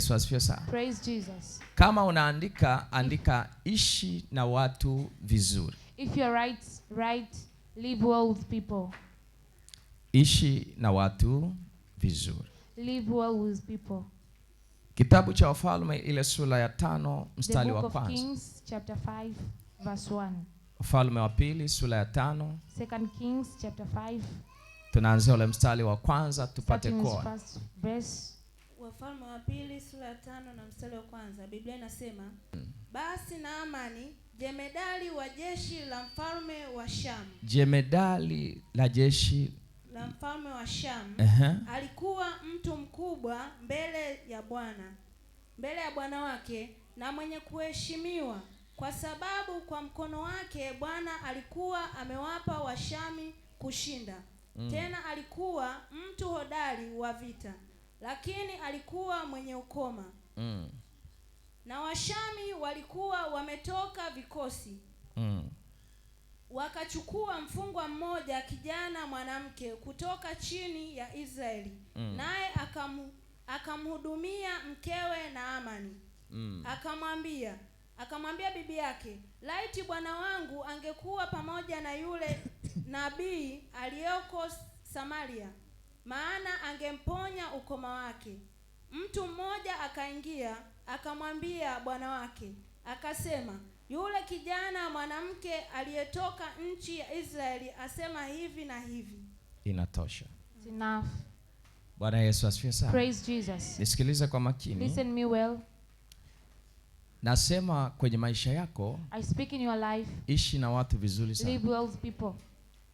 Yesu asifiwe sana. Praise Jesus. Kama unaandika, andika ishi na watu vizuri. If you're right, live well with people. Ishi na watu vizuri. Live well with people. Kitabu cha Wafalme ile sura ya 5 mstari wa kwanza. Kings chapter 5 verse 1. Wafalme wa pili sura ya 5. 2 Kings chapter 5. Tunaanzia ule mstari wa kwanza tupate kwa. Wafalme wa pili sura ya 5 na mstari wa kwanza. Biblia inasema, basi Naamani, jemedali wa jeshi la mfalme wa Sham. Jemedali la jeshi la mfalme wa Sham. Alikuwa mtu mkubwa mbele ya Bwana wake na mwenye kuheshimiwa, kwa sababu kwa mkono wake Bwana alikuwa amewapa Washami kushinda. Tena alikuwa mtu hodari wa vita, lakini alikuwa mwenye ukoma. Na Washami walikuwa wametoka vikosi. Wakachukua mfungwa mmoja, kijana mwanamke kutoka chini ya Israeli. Naye akamhudumia mkewe Naamani. Akamwambia bibi yake, laiti bwana wangu angekuwa pamoja na yule nabii aliyoko Samaria, maana angemponya ukoma wake. Mtu mmoja akaingia akamwambia bwana wake, akasema, yule kijana mwanamke aliyetoka nchi ya Israeli asema hivi na hivi. Inatosha. Enough. Bwana Yesu asifiwe sana. Praise Jesus. Nisikilize kwa makini. Listen me well. Nasema kwenye maisha yako, I speak in your life. Ishi na watu vizuri sana. Live well with people.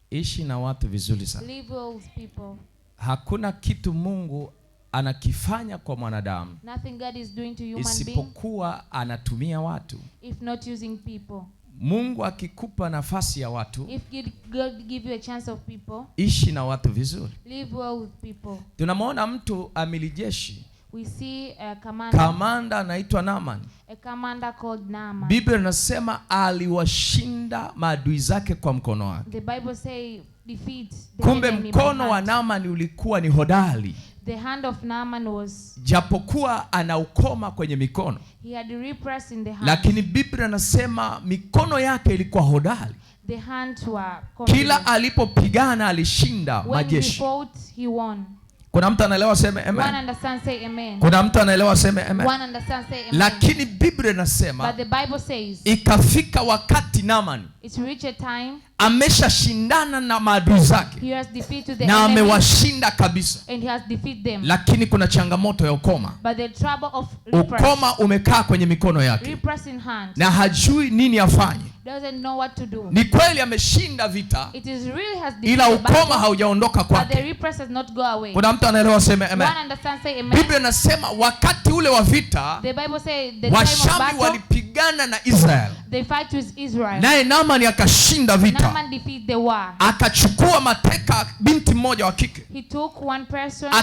Ishi na watu vizuri sana. Live well with people. Hakuna kitu Mungu anakifanya kwa mwanadamu, nothing God is doing to human isipokuwa anatumia watu. If not using people. Mungu akikupa nafasi ya watu, if God give you a chance of people, ishi na watu vizuri. Live well with people. Tunamwona mtu amili jeshi. We see a commander. Kamanda anaitwa Naaman. A commander called Naaman. Biblia inasema aliwashinda maadui zake kwa mkono wake. The Bible say defeat the kumbe enemy. Mkono wa Naaman ulikuwa ni hodari. The hand of Naaman was, japokuwa ana ukoma kwenye mikono, he had repress in the hand, lakini Biblia inasema mikono yake ilikuwa hodari. The hands were kila alipopigana alishinda majeshi. He fought, he won. Kuna mtu anaelewa sema amen? One understand say amen. Kuna mtu anaelewa sema amen? One understand say amen. Lakini Biblia inasema, but the Bible says, ikafika wakati Naaman it's reached a time, ameshashindana na maadui zake, he has defeated the na enemy, amewashinda kabisa, and he has defeated them. Lakini kuna changamoto ya ukoma. But the trouble of repress, ukoma umekaa kwenye mikono yake, repress in hand, na hajui nini afanye. Doesn't know what to do. Ni kweli ameshinda vita, it is really has ila ukoma haujaondoka kwake. But the repress has not go away. Kuna mtu anaelewa sema amen? One understand say amen. Biblia inasema wakati ule wa vita, the Bible say the time of Washami battle, walipigana na Israel. They fight with Israel. Naye Naaman akashinda vita. Naaman defeat the war. Akachukua mateka binti mmoja wa kike. He took one person.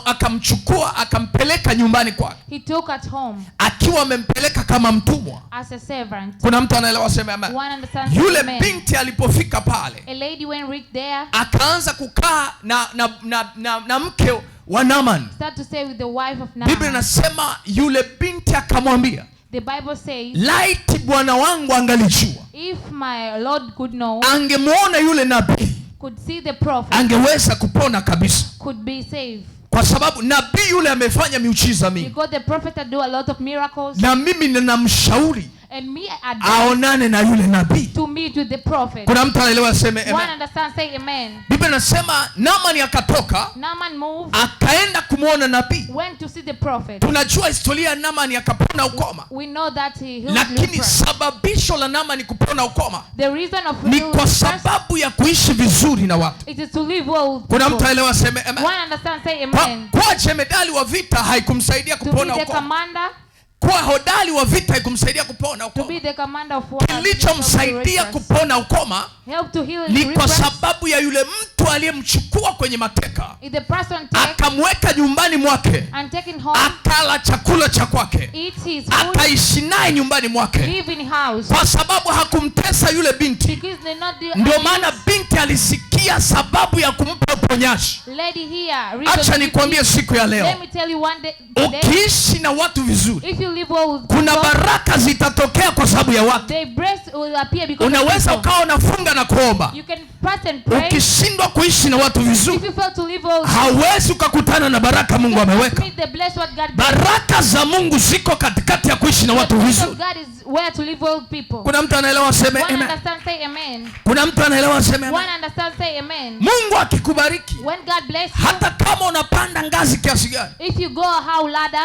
Akamchukua akampeleka nyumbani kwake. He took at home. Akiwa amempeleka kama mtumwa. As a servant. Kuna mtu anaelewa sema amen? One understands. Yule binti alipofika pale, a lady when reached there, akaanza kukaa na mke wa Naaman. Start to stay with the wife of Naaman. Biblia inasema yule binti akamwambia, the Bible says, laiti bwana wangu angalijua, if my Lord could know, angemuona yule nabii, could see the prophet, angeweza kupona kabisa, could be saved. Kwa sababu nabii yule amefanya miujiza mingi. Because the prophet had do a lot of miracles. Na mimi ninamshauri and me aonane na yule nabii. To meet with the prophet. Kuna mtu anaelewa sema amen? One understand say amen. Biblia inasema Naaman akatoka, Naaman moved, akaenda kumuona nabii. Went to see the prophet. Tunajua historia ya Naaman akapona ukoma. We know that he healed. Lakini sababisho la Naaman kupona ukoma, the reason of ni kwa sababu ya kuishi vizuri na watu. It is to live well. Kuna mtu anaelewa sema amen? One understand say amen. Kwa jemedali wa vita haikumsaidia kupona ukoma. Kuwa hodari wa vita haikumsaidia kupona ukoma. Kilichomsaidia kupona ukoma ni kwa sababu ya yule mtu aliyemchukua kwenye mateka, akamweka nyumbani mwake, akala chakula cha kwake, akaishi naye nyumbani mwake, kwa sababu hakumtesa yule binti. Ndio maana binti alisikia sababu ya kumpa uponyaji. lady here, acha nikwambie siku ya leo, let me tell you one day, ukiishi na watu vizuri, if you live well with kuna people, baraka zitatokea kwa sababu ya watu. the breast will appear because unaweza ukawa unafunga na kuomba, you can fast and pray. Ukishindwa kuishi na watu vizuri, if you fail to live well, hauwezi ukakutana na baraka Mungu ameweka. Baraka za Mungu ziko katikati ya kuishi na watu vizuri. Kuna mtu anaelewa sema amen? Kuna mtu anaelewa sema amen? Mungu akikubariki, hata kama unapanda ngazi kiasi gani,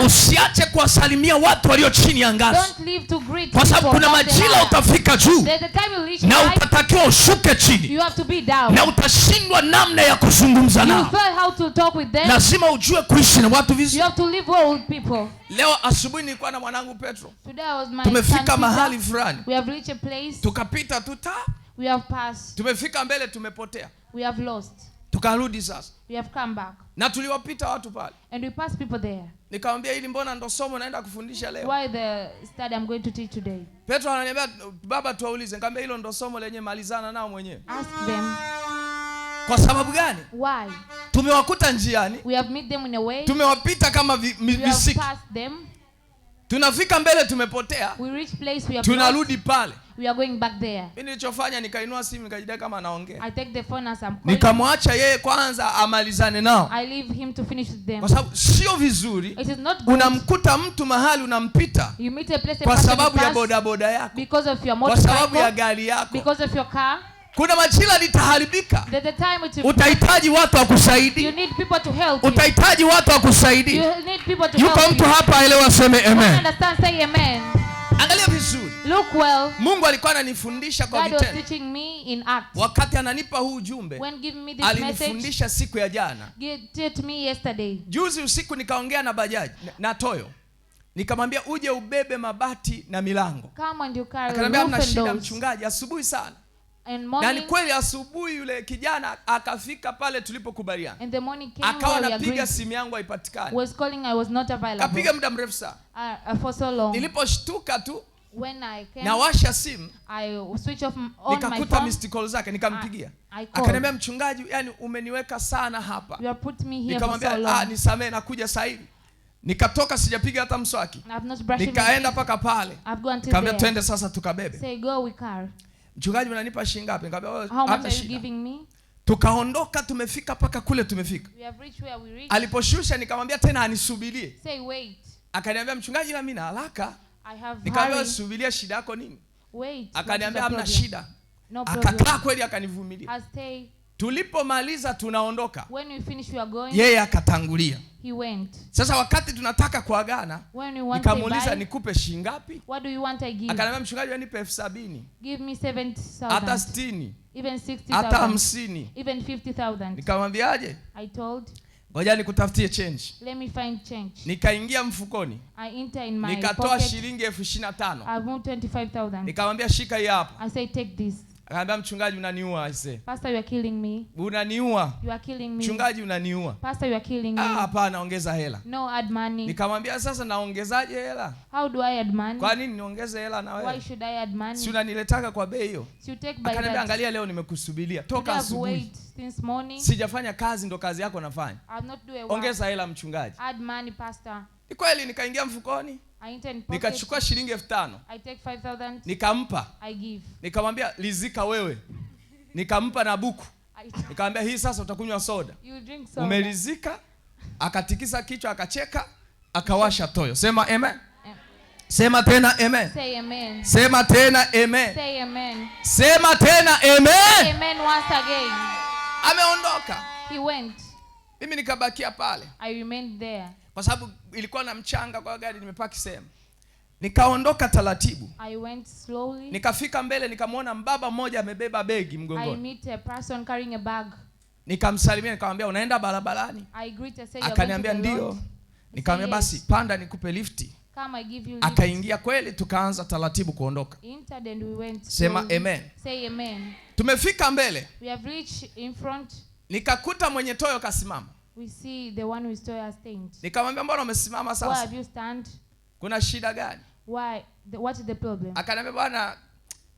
usiache kuwasalimia watu walio chini ya ngazi, kwa sababu kuna majira utafika juu na utatakiwa ushuke chini, na utashindwa namna ya kuzungumza nao. Lazima ujue kuishi na watu vizuri. Leo asubuhi nilikuwa na mwanangu Petro. Tumefika mahali fulani, tukapita tuta, tumefika mbele, tumepotea, tukarudi sasa, na tuliwapita watu pale, nikamwambia hili mbona ndo somo naenda kufundisha leo. Petro ananiambia baba tuwaulize. Nikamwambia hilo ndo somo lenye malizana nao mwenyewe. Kwa sababu gani? Why? Tumewakuta njiani, we have met them in a way, tumewapita kama visiki, tunafika mbele tumepotea, we reach place, we have tunarudi pale, we are going back there. Mimi nilichofanya nikainua simu nikajidai kama anaongea, I take the phone as I'm calling, nikamwacha yeye kwanza amalizane nao. I leave him to finish with them, kwa sababu sio vizuri unamkuta mtu mahali unampita kwa sababu ya bodaboda yako, because of your motorcycle, kwa sababu ya gari yako, because of your car. Kuna majira litaharibika, utahitaji watu wakusaidie, utahitaji watu wakusaidie. Yuko mtu hapa aelewa seme amen? Angalia vizuri. Look well. Mungu alikuwa ananifundisha kwa vitendo. Wakati ananipa huu ujumbe, alinifundisha siku ya jana. Juzi usiku nikaongea na bajaji na Toyo, nikamwambia uje ubebe mabati na milango. Akaniambia mna shida mchungaji, asubuhi sana. Na ni kweli asubuhi yule kijana akafika pale tulipokubaliana, akawa anapiga simu yangu haipatikani, kapiga muda mrefu sana. Niliposhtuka tu nawasha simu, nikakuta missed call zake, nikampigia. Akaniambia mchungaji, yani umeniweka sana hapa. Nikamwambia nisamee, nakuja sasa hivi. Nikatoka sijapiga hata mswaki, nikaenda paka pale, nikamwambia twende sasa tukabebe. Mchungaji unanipa shilingi ngapi? Nikamwambia hata shida. Tukaondoka, tumefika paka kule tumefika. Aliposhusha nikamwambia tena anisubirie. Akaniambia mchungaji na mimi na haraka. Nikamwambia subiria, shida yako nini? Akaniambia hamna shida. Akakaa kweli akanivumilia. Tulipomaliza tunaondoka, yeye akatangulia. Sasa wakati tunataka kuagana, nikamuuliza nikupe shilingi ngapi? Akaniambia mchungaji nipe 70,000. Give me 70,000. Hata 60. Even 60,000. Hata 50. Even 50,000. Nikamwambiaje? I told, ngoja nikutafutie change. Let me find change. Nikaingia mfukoni, I enter in my nikatoa shilingi 25,000. I want 25,000. Nikamwambia shika hii hapa. I say take this. Akaniambia mchungaji unaniua. I say, Pastor, you are killing me. Unaniua. You are killing me. Mchungaji unaniua. Pastor, you are killing me. Hapana, ongeza hela. No, add money. Nikamwambia sasa naongezaje hela? How do I add money? Kwa nini niongeze hela na wewe? Why should I add money? Si unaniletaka kwa bei hiyo. You take by that. Akaniambia angalia leo nimekusubiria toka asubuhi. Since morning. Sijafanya kazi, ndo kazi yako nafanya. I'm not doing work. Ongeza hela mchungaji. Add money, Pastor. Ni kweli nikaingia mfukoni. Nikachukua shilingi 5,000. I take 5,000. Nikampa. I give. Nikamwambia lizika wewe. Nikampa na buku. Nikamwambia hii sasa utakunywa soda. You drink soda. Umelizika. Akatikisa kichwa akacheka, akawasha toyo. Sema amen. Sema tena amen. Say amen. Sema tena amen. Say amen. Sema tena amen. Amen once again. Ameondoka. He went. Mimi nikabakia pale. I remained there. Kwa sababu ilikuwa na mchanga kwa gari nimepaki sehemu. Nikaondoka taratibu. I went slowly. Nikafika mbele nikamwona mbaba mmoja amebeba begi mgongoni. I meet a person carrying a bag. Nikamsalimia nikamwambia unaenda barabarani? I greet and say akaniambia ndio. Nikamwambia basi panda nikupe lifti. Come, I give you lift. Akaingia kweli, tukaanza taratibu kuondoka. And we went. Sema amen. Say amen. Tumefika mbele. We have reached in front. Nikakuta mwenye toyo kasimama. We see the one who is toyo stand. Nikamwambia mbona umesimama sasa? Why have you stand? Kuna shida gani? Why? What is the problem? Akaniambia bwana,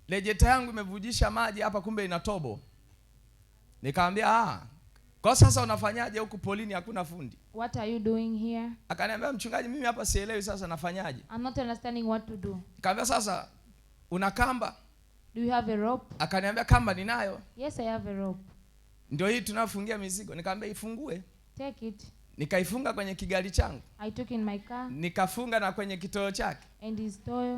rejeta yangu imevujisha maji hapa kumbe ina tobo. Nikamwambia Kwa sasa unafanyaje huku polini hakuna fundi? What are you doing here? Akaniambia mchungaji, mimi hapa sielewi sasa nafanyaje. I'm not understanding what to do. Nikamwambia sasa una kamba? Do you have a rope? Akaniambia kamba ninayo. Yes, I have a rope. Ndio hii tunafungia mizigo. Nikamwambia ifungue. Take it. Nikaifunga kwenye kigari changu. I took in my car. Nikafunga na kwenye kitoo chake. And his toy.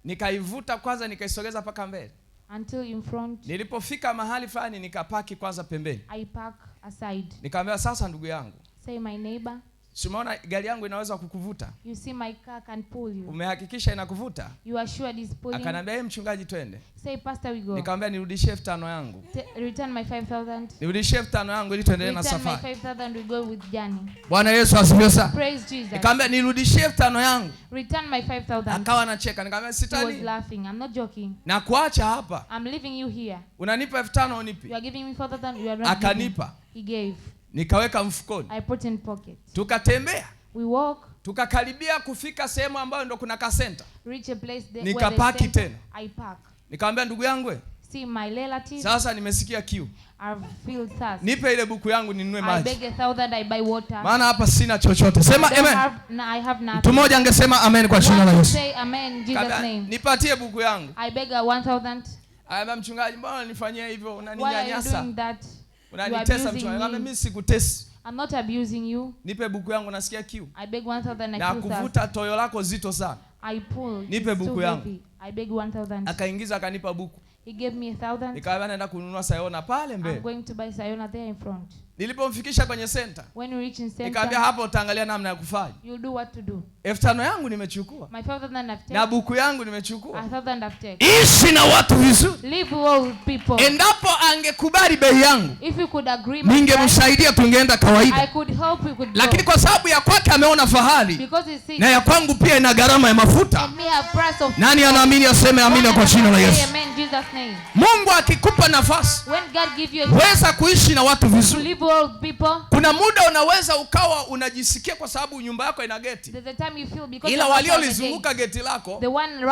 Nikaivuta kwanza nikaisogeza paka mbele. Until in front. Nilipofika mahali fulani nikapaki kwanza pembeni. I park aside. Nikamwambia sasa ndugu yangu. Say my neighbor. Umeona gari yangu inaweza kukuvuta? You see my car can pull you. Umehakikisha inakuvuta? You are sure it is pulling? Akaniambia mchungaji twende. Say pastor we go. Nikamwambia nirudishie 5,000 yangu. Return my 5,000. Nirudishie 5,000 yangu ili tuendelee na safari. Return my 5,000 we go with journey. Bwana Yesu asifiwe sana. Praise Jesus. Nikamwambia nirudishie 5,000 yangu. Return my 5,000. Akawa anacheka. Nikamwambia sitani. He was laughing. I'm not joking. Na kuacha hapa. I'm leaving you here. Unanipa 5,000 unipi? You are giving me 4,000. You are not. Akanipa. He gave. Nikaweka mfukoni. I put in pocket. Tukatembea. We walk. Tukakaribia kufika sehemu ambayo ndo kuna kasenta. Reach a place there. Nikapaki tena. I park. Nikamwambia ndugu yangu we. See my relative. Sasa nimesikia kiu. I feel thirst. Nipe ile buku yangu ninunue maji. I beg 1,000 I buy water. Maana hapa sina chochote. Sema amen. I have nothing. Mtu mmoja angesema amen kwa jina la Yesu. Say amen Jesus name. Nipatie buku yangu. I beg 1,000. Aambia mchungaji, mbona unanifanyia hivyo? Why are Unaninyanyasa. you doing that? Unanitesa mchungaji. Mimi sikutesi. I'm not abusing you. Nipe buku yangu nasikia kiu. I beg 1,000 na kuvuta toyo lako zito sana. I pull. Nipe buku yangu. I beg 1,000. Akaingiza akanipa buku. He gave me 1,000. Nikamwambia naenda kununua Sayona pale mbele. I'm going to buy Sayona there in front. Nilipomfikisha kwenye center. When you reach in center. Nikamwambia hapo utaangalia namna ya kufanya. You'll do what to do. 5,000 yangu nimechukua. My 5,000 I've taken. Na buku yangu nimechukua. 1,000 I've taken. Ishi na watu vizuri. Live well with people. Endapo angekubali bei yangu. If you could agree. Ningemsaidia tungeenda kawaida. I could help you could. Lakini kwa sababu ya kwake ameona fahari. Because he sees. Na ya kwangu pia ina gharama ya mafuta. And me have price of. Nani anaamini aseme amina kwa jina la Yesu. Amen Jesus name. Mungu akikupa nafasi. When God give you a weza kuishi na watu vizuri. To live well with people. Kuna muda unaweza ukawa unajisikia kwa sababu nyumba yako ina geti. There's a time you feel because ila waliolizunguka geti lako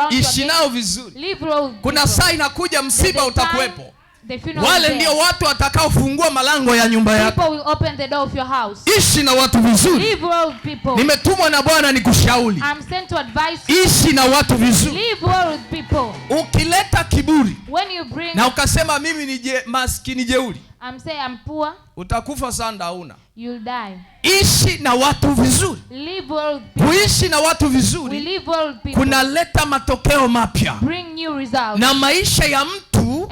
ishi nao vizuri. Kuna saa inakuja msiba utakuwepo. Wale ndio watu watakaofungua malango ya nyumba yako. People will open the door of your house. Ishi na watu vizuri. Live well with people. Nimetumwa na Bwana nikushauri. I'm sent to advise. Ishi na watu vizuri. Live well with people. Ukileta kiburi when you bring na ukasema mimi ni maskini jeuri, I'm saying I'm poor, utakufa sanda hauna. You'll die. Ishi na watu vizuri. Live well with people. Kuishi na watu vizuri. We live well with people. Kunaleta matokeo mapya. Bring new results. Na maisha ya mtu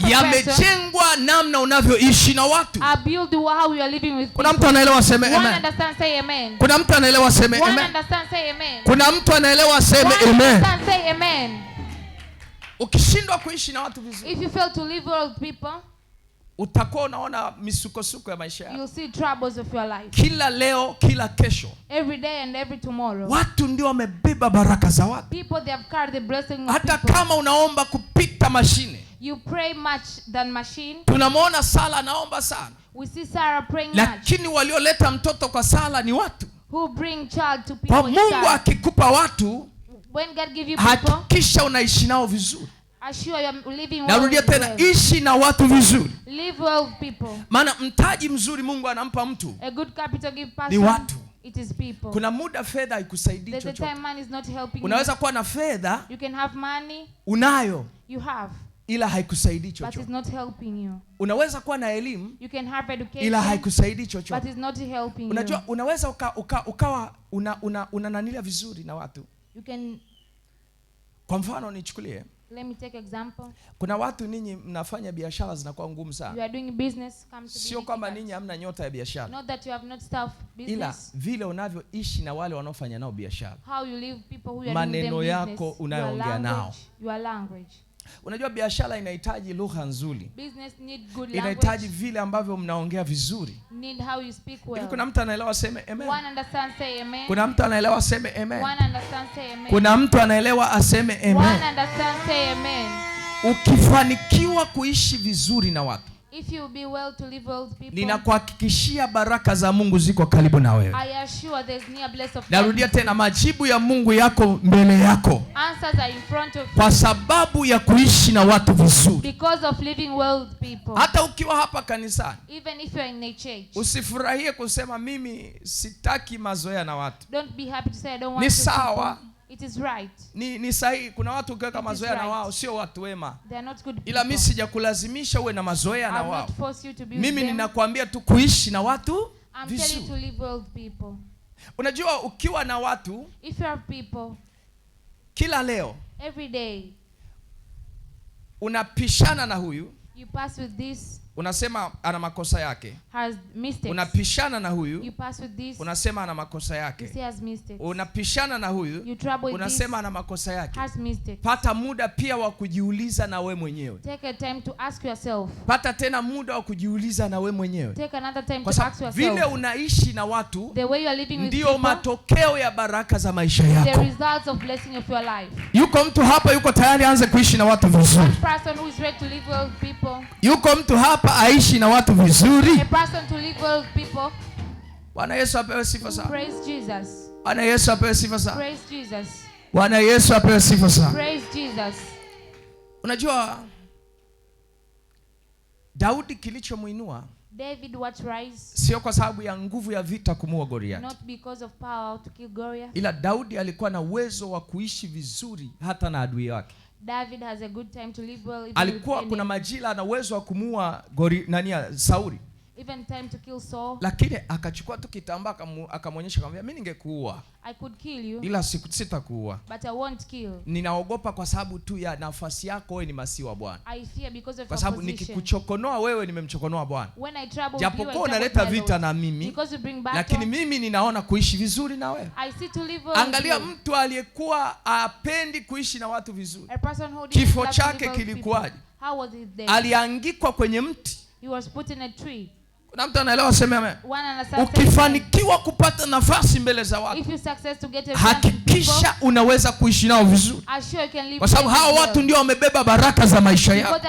yamejengwa namna unavyoishi na watu. Build how you are living with people. Kuna mtu anaelewa sema amen. One understand say amen. Kuna mtu anaelewa sema amen. One understand say amen. Kuna mtu anaelewa sema amen. One understand say amen. Ukishindwa kuishi na watu vizuri, if you fail to live well with people, utakuwa unaona misukosuko ya maisha yako. You'll see troubles of your life. Kila leo, kila kesho. Every day and every tomorrow. Watu ndio wamebeba baraka za watu. People they have carried the blessing of hata people. Kama unaomba kupita mashine. You pray much than machine. Tunamwona Sala anaomba sana. We see Sarah praying much. Lakini walioleta mtoto kwa Sala ni watu. Who bring child to people. Kwa Mungu akikupa watu, when God give you people, hakikisha unaishi nao vizuri. Assure you living well. Narudia tena, ishi na watu vizuri. Live well with people. Maana mtaji mzuri Mungu anampa mtu. A good capital give person. Ni watu. It is people. Kuna muda fedha haikusaidii chochote. The time money is not helping. Unaweza kuwa na fedha. You can have money. Unayo. You have. Ila haikusaidii chochote. But it's not helping you. Unaweza kuwa na elimu. You can have education. Ila haikusaidii chochote. But it's not helping you. Unajua unaweza ukawa unananilia vizuri na watu. You can. Kwa mfano nichukulie. Let me take example. Kuna watu ninyi mnafanya biashara zinakuwa ngumu sana. You are doing business comes to be. Sio kwamba ninyi hamna nyota ya biashara. Not that you have not staff business. Ila vile unavyoishi na wale wanaofanya nao biashara. How you live people who are maneno doing them yako unayoongea nao. Your language. Unajua biashara inahitaji lugha nzuri. Business need good language. Inahitaji vile ambavyo mnaongea vizuri. Need how you speak well. Kuna mtu anaelewa sema amen. One understand say amen. Kuna mtu anaelewa aseme amen. One understand say amen. Kuna mtu anaelewa aseme amen. One understand say amen. Ukifanikiwa kuishi vizuri na watu. If you be well to live well with people, ninakuhakikishia baraka za Mungu ziko karibu na wewe. I assure there's near blessing of God. Narudia tena, majibu ya Mungu yako mbele yako. Answers are in front of you. Kwa sababu ya kuishi na watu vizuri. Because of living well with people. Hata ukiwa hapa kanisani, even if you are in a church, usifurahie kusema mimi sitaki mazoea na watu. Don't be happy to say I don't want ni to sawa. It is right. Ni sahihi. Kuna watu ukiweka mazoea na wao sio watu wema. They are not good people. Ila mimi sijakulazimisha uwe na mazoea na wao. Mimi them. Ninakwambia tu kuishi na watu vizuri. I'm telling you to live well with people. Unajua ukiwa na watu, if you have people, kila leo every day unapishana na huyu, you pass with this, unasema ana makosa yake. Has mistakes. Unapishana na huyu, you pass with this, unasema ana makosa yake. you say has mistakes. Unapishana na huyu, you trouble with unasema this, ana makosa yake. has mistakes. Pata muda pia wa kujiuliza na we mwenyewe. Take a time to ask yourself. Pata tena muda wa kujiuliza na we mwenyewe. Take another time to ask yourself. Vile unaishi na watu, the way you are living with ndio people, matokeo ya baraka za maisha yako. the results of blessing of your life. Yuko mtu hapa yuko tayari aanze kuishi na watu vizuri. A person who is ready to live well with people. Yuko mtu hapa aishi na watu vizuri. A person to live well with people. Bwana Yesu apewe sifa sana. Praise Jesus. Bwana Yesu apewe sifa sana. Praise Jesus. Bwana Yesu apewe sifa sana. Praise Jesus. Unajua Daudi kilichomuinua, David what rise, sio kwa sababu ya nguvu ya vita kumuua Goliath. Not because of power to kill Goliath. Ila Daudi alikuwa na uwezo wa kuishi vizuri hata na adui wake. David has a good time to live well. Alikuwa kuna majira ana uwezo wa kumuua Sauli. Even time to kill Saul. Lakini akachukua tu kitambaa akamwonyesha, akamwambia mimi ningekuua, I could kill you, ila sitakuua. But I won't kill. Ninaogopa kwa sababu tu ya nafasi yako wewe ni masihi wa Bwana. I fear because of kwa sababu nikikuchokonoa wewe nimemchokonoa Bwana. Japokuwa unaleta vita na mimi, lakini mimi ninaona kuishi vizuri na wewe. Angalia mtu aliyekuwa apendi kuishi na watu vizuri. Kifo chake kilikuwaje? Aliangikwa kwenye mti. He was put in a tree. Kuna mtu anaelewa, sema amen. Ukifanikiwa kupata nafasi mbele za watu, hakikisha unaweza kuishi nao vizuri, kwa sababu hao watu ndio wamebeba baraka za maisha yako.